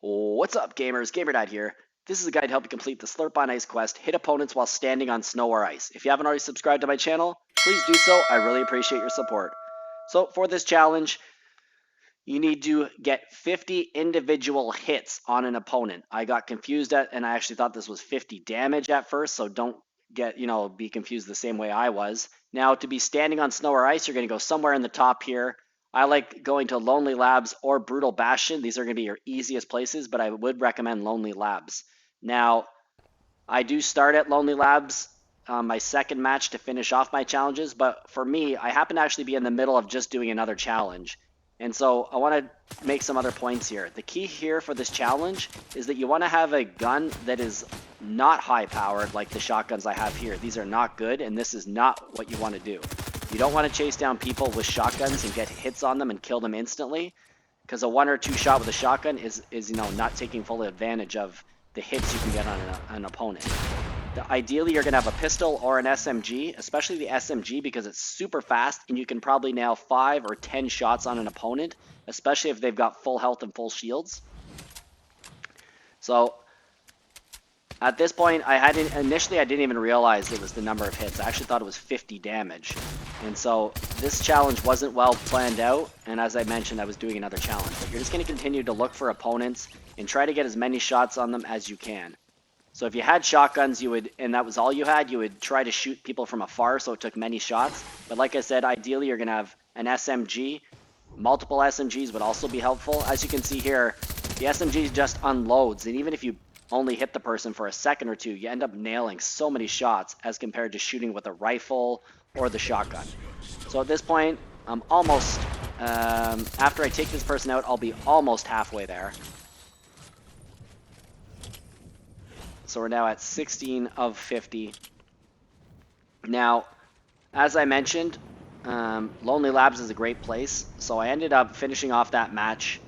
What's up, gamers? GamerDad here. This is a guide to help you complete the Slurp on Ice quest, hit opponents while standing on snow or ice. If you haven't already subscribed to my channel, please do so. I really appreciate your support. So for this challenge, you need to get 50 individual hits on an opponent. I got confused and I actually thought this was 50 damage at first, so don't be confused the same way I was. Now, to be standing on snow or ice, you're going to go somewhere in the top here. I like going to Lonely Labs or Brutal Bastion. These are going to be your easiest places, but I would recommend Lonely Labs. Now, I do start at Lonely Labs, my second match to finish off my challenges, but for me, I happen to actually be in the middle of just doing another challenge. And so I want to make some other points here. The key here for this challenge is that you want to have a gun that is not high powered like the shotguns I have here. These are not good, and this is not what you want to do. You don't want to chase down people with shotguns and get hits on them and kill them instantly, because a 1 or 2 shot with a shotgun is not taking full advantage of the hits you can get on an opponent. Ideally, you're going to have a pistol or an SMG, especially the SMG because it's super fast and you can probably nail 5 or 10 shots on an opponent, especially if they've got full health and full shields. So at this point, initially I didn't even realize it was the number of hits. I actually thought it was 50 damage. And so this challenge wasn't well planned out, and as I mentioned, I was doing another challenge. But you're just going to continue to look for opponents and try to get as many shots on them as you can. So if you had shotguns, and that was all you had, you would try to shoot people from afar so it took many shots. But like I said, ideally you're going to have an SMG. Multiple SMGs would also be helpful. As you can see here, the SMG just unloads, and even if you only hit the person for a second or two, you end up nailing so many shots as compared to shooting with a rifle or the shotgun. So at this point, I'm almost, after I take this person out, I'll be almost halfway there. So we're now at 16 of 50. Now, as I mentioned, Lonely Labs is a great place. So I ended up finishing off that match.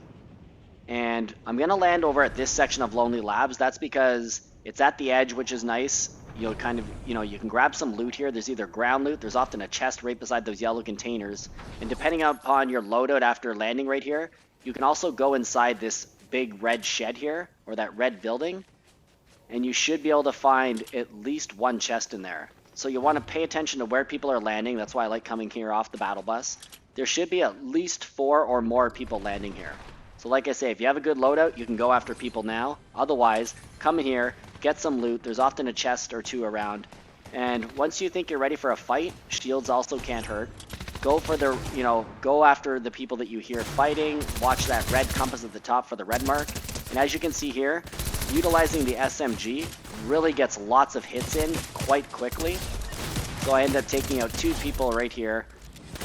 And I'm going to land over at this section of Lonely Labs. That's because it's at the edge, which is nice. You'll kind of, you can grab some loot here. There's either ground loot. There's often a chest right beside those yellow containers. And depending upon your loadout after landing right here, you can also go inside this big red shed here, or that red building. And you should be able to find at least one chest in there. So you want to pay attention to where people are landing. That's why I like coming here off the battle bus. There should be at least 4 or more people landing here. So like I say, if you have a good loadout, you can go after people now. Otherwise, come in here, get some loot. There's often a chest or 2 around. And once you think you're ready for a fight, shields also can't hurt. Go for the, go after the people that you hear fighting. Watch that red compass at the top for the red mark. And as you can see here, utilizing the SMG really gets lots of hits in quite quickly. So I end up taking out 2 people right here.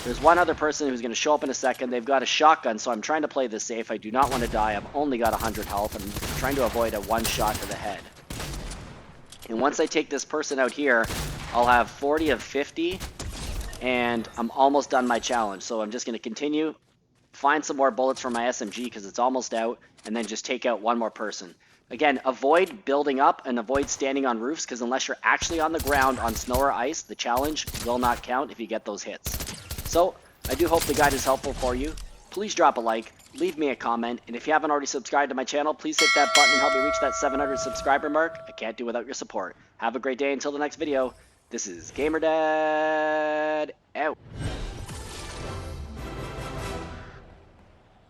There's one other person who's going to show up in a second. They've got a shotgun, so I'm trying to play this safe. I do not want to die. I've only got 100 health. I'm trying to avoid a 1 shot to the head. And once I take this person out here, I'll have 40 of 50, and I'm almost done my challenge. So I'm just going to continue, find some more bullets from my SMG because it's almost out, and then just take out 1 more person. Again, avoid building up and avoid standing on roofs because unless you're actually on the ground on snow or ice, the challenge will not count if you get those hits. So, I do hope the guide is helpful for you. Please drop a like, leave me a comment, and if you haven't already subscribed to my channel, please hit that button and help me reach that 700 subscriber mark. I can't do without your support. Have a great day until the next video. This is GamerDad, out.